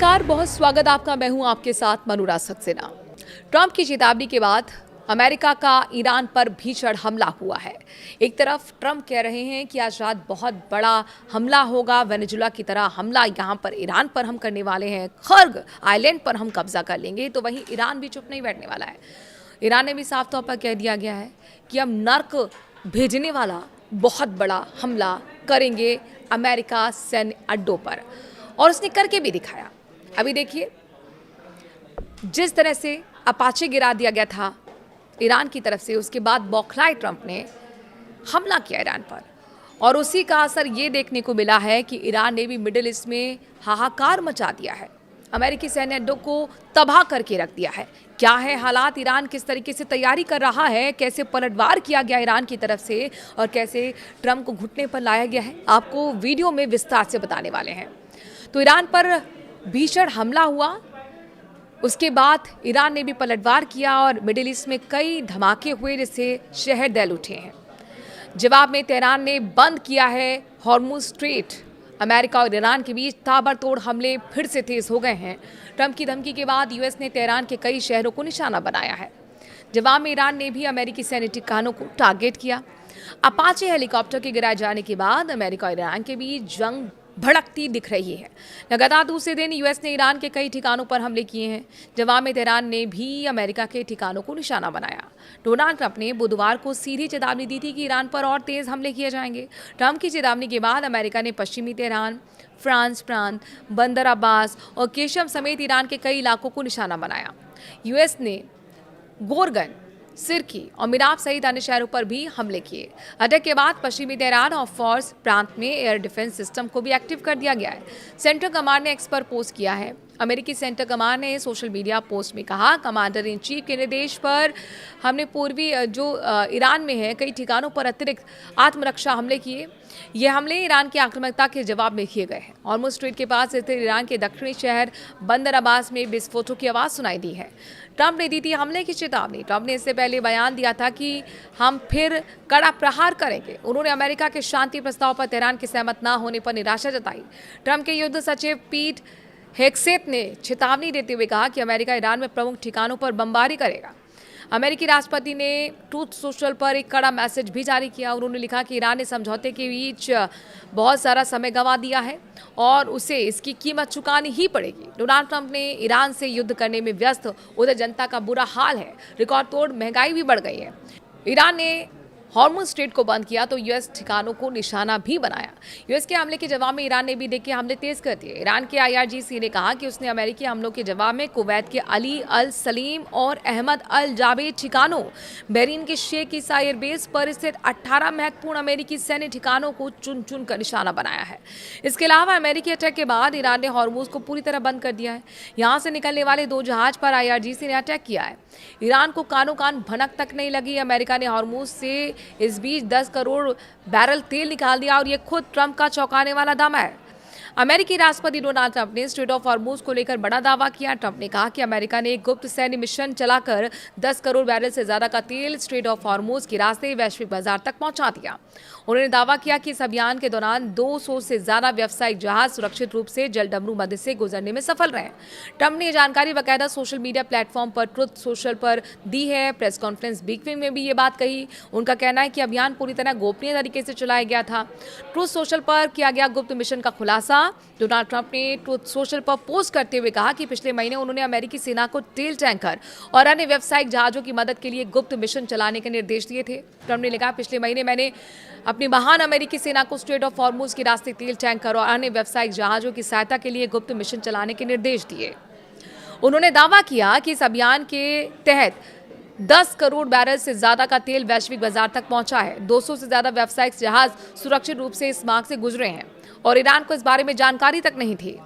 नमस्कार, बहुत स्वागत आपका। मैं हूं आपके साथ मनूरा सक्सेना। ट्रंप की चेतावनी के बाद अमेरिका का ईरान पर भीषण हमला हुआ है। एक तरफ ट्रंप कह रहे हैं कि आज रात बहुत बड़ा हमला होगा, वेनेजुला की तरह हमला यहां पर ईरान पर हम करने वाले हैं, खर्ग आइलैंड पर हम कब्जा कर लेंगे। तो वहीं ईरान भी चुप नहीं बैठने वाला है। ईरान ने भी साफ तौर पर कह दिया गया है कि हम नर्क भेजने वाला बहुत बड़ा हमला करेंगे अमेरिका सैन्य अड्डों पर, और उसने करके भी दिखाया। अभी देखिए, जिस तरह से अपाचे गिरा दिया गया था ईरान की तरफ से, उसके बाद बौखलाए ट्रंप ने हमला किया ईरान पर, और उसी का असर ये देखने को मिला है कि ईरान ने भी मिडिल ईस्ट में हाहाकार मचा दिया है, अमेरिकी सैन्य अड्डों को तबाह करके रख दिया है। क्या है हालात, ईरान किस तरीके से तैयारी कर रहा है, कैसे पलटवार किया गया ईरान की तरफ से, और कैसे ट्रंप को घुटने पर लाया गया है, आपको वीडियो में विस्तार से बताने वाले हैं। तो ईरान पर भीषण हमला हुआ, उसके बाद ईरान ने भी पलटवार किया और मिडिल ईस्ट में कई धमाके हुए जिससे शहर दहल उठे हैं। जवाब में तेहरान ने बंद किया है हॉर्मुज स्ट्रेट। अमेरिका और ईरान के बीच ताबड़तोड़ हमले फिर से तेज हो गए हैं। ट्रंप की धमकी के बाद यूएस ने तेहरान के कई शहरों को निशाना बनाया है। जवाब में ईरान ने भी अमेरिकी सैन्य ठिकानों को टारगेट किया। अपाचे हेलीकॉप्टर के गिराए जाने के बाद अमेरिका और ईरान के बीच जंग भड़कती दिख रही है। लगातार दूसरे दिन यूएस ने ईरान के कई ठिकानों पर हमले किए हैं। जवाब में तेहरान ने भी अमेरिका के ठिकानों को निशाना बनाया। डोनाल्ड ट्रंप ने बुधवार को सीधी चेतावनी दी थी कि ईरान पर और तेज हमले किए जाएंगे। ट्रंप की चेतावनी के बाद अमेरिका ने पश्चिमी तेहरान, फ्रांस प्रांत, बंदर अब्बास और केशम समेत ईरान के कई इलाकों को निशाना बनाया। यूएस ने गोरगन, सिरकी और मिराब सहित अन्य शहरों पर भी हमले किए। अटैक के बाद पश्चिमी तेहरान और फॉर्स प्रांत में एयर डिफेंस सिस्टम को भी एक्टिव कर दिया गया है। सेंट्रल कमांड ने एक्स पर पोस्ट किया है। अमेरिकी सेंट्रल कमांड ने सोशल मीडिया पोस्ट में कहा, कमांडर इन चीफ के निर्देश पर हमने पूर्वी ईरान में है कई ठिकानों पर अतिरिक्त आत्मरक्षा हमले किए। ये हमले ईरान की आक्रामकता के जवाब में किए गए हैं। हॉर्मुज स्ट्रेट के पास स्थित ईरान के दक्षिणी शहर बंदर अब्बास में विस्फोटों की आवाज़ सुनाई दी है। ट्रंप ने दी थी हमले की चेतावनी। ट्रंप ने इससे पहले बयान दिया था कि हम फिर कड़ा प्रहार करेंगे। उन्होंने अमेरिका के शांति प्रस्ताव पर तेहरान के सहमत न होने पर निराशा जताई। ट्रंप के युद्ध सचिव पीट हेग्सेथ ने चेतावनी देते हुए कहा कि अमेरिका ईरान में प्रमुख ठिकानों पर बमबारी करेगा। अमेरिकी राष्ट्रपति ने ट्रूथ सोशल पर एक कड़ा मैसेज भी जारी किया। उन्होंने लिखा कि ईरान ने समझौते के बीच बहुत सारा समय गंवा दिया है और उसे इसकी कीमत चुकानी ही पड़ेगी। डोनाल्ड ट्रंप ने ईरान से युद्ध करने में व्यस्त उधर जनता का बुरा हाल है, रिकॉर्ड तोड़ महंगाई भी बढ़ गई है। ईरान ने हॉर्मुज स्ट्रेट को बंद किया तो यूएस ठिकानों को निशाना भी बनाया। यूएस के हमले के जवाब में ईरान ने भी देखिए हमले तेज कर दिए। ईरान के आईआरजीसी ने कहा कि उसने अमेरिकी हमलों के जवाब में कुवैत के अली अल सलीम और अहमद अल जावेद ठिकानों, बहरीन के शेख ईसा एयरबेस पर स्थित 18 महत्वपूर्ण अमेरिकी सैन्य ठिकानों को चुन चुन कर निशाना बनाया है। इसके अलावा अमेरिकी अटैक के बाद ईरान ने हॉर्मुज को पूरी तरह बंद कर दिया है। यहाँ से निकलने वाले 2 जहाज पर आईआरजीसी ने अटैक किया है। ईरान को कानो कान भनक तक नहीं लगी। अमेरिका ने हॉर्मुज से इस बीच 10 करोड़ बैरल तेल निकाल दिया, और ये खुद ट्रंप का चौंकाने वाला दावा है। अमेरिकी राष्ट्रपति डोनाल्ड ट्रंप ने स्ट्रेट ऑफ हॉर्मुज को लेकर बड़ा दावा किया। ट्रंप ने कहा कि अमेरिका ने एक गुप्त सैन्य मिशन चलाकर 10 करोड़ बैरल से ज्यादा का तेल स्ट्रेट ऑफ हॉर्मुज के रास्ते वैश्विक बाजार तक पहुंचा दिया। उन्होंने दावा किया कि इस अभियान के दौरान 200 से ज्यादा व्यावसायिक जहाज सुरक्षित रूप से जलडमरू मध्य से गुजरने में सफल रहे। ट्रंप ने यह जानकारी बाकायदा सोशल मीडिया प्लेटफॉर्म पर ट्रुथ सोशल पर दी है। प्रेस कॉन्फ्रेंस ब्रीफिंग में भी ये बात कही। उनका कहना है कि अभियान पूरी तरह गोपनीय तरीके से चलाया गया था। ट्रुथ सोशल पर किया गया गुप्त मिशन का खुलासा। डोनाल्ड ट्रंप ने ट्रुथ सोशल पर पोस्ट करते हुए कहा कि पिछले महीने उन्होंने अमेरिकी सेना को तेल टैंकर और अन्य व्यावसायिक जहाजों की मदद के लिए गुप्त मिशन चलाने के निर्देश दिए थे। ट्रंप ने लिखा, पिछले महीने मैंने अपनी महान अमेरिकी सेना को स्ट्रेट ऑफ हॉर्मुज के रास्ते तेल टैंकर और अन्य व्यावसायिक जहाजों की सहायता के लिए गुप्त मिशन चलाने के निर्देश दिए। उन्होंने दावा किया कि इस अभियान के तहत 10 करोड़ बैरल से ज्यादा का तेल वैश्विक बाजार तक पहुंचा है। 200 से ज्यादा व्यावसायिक जहाज सुरक्षित रूप से इस मार्ग से गुजरे हैं और ईरान को इस बारे में जानकारी तक नहीं थी।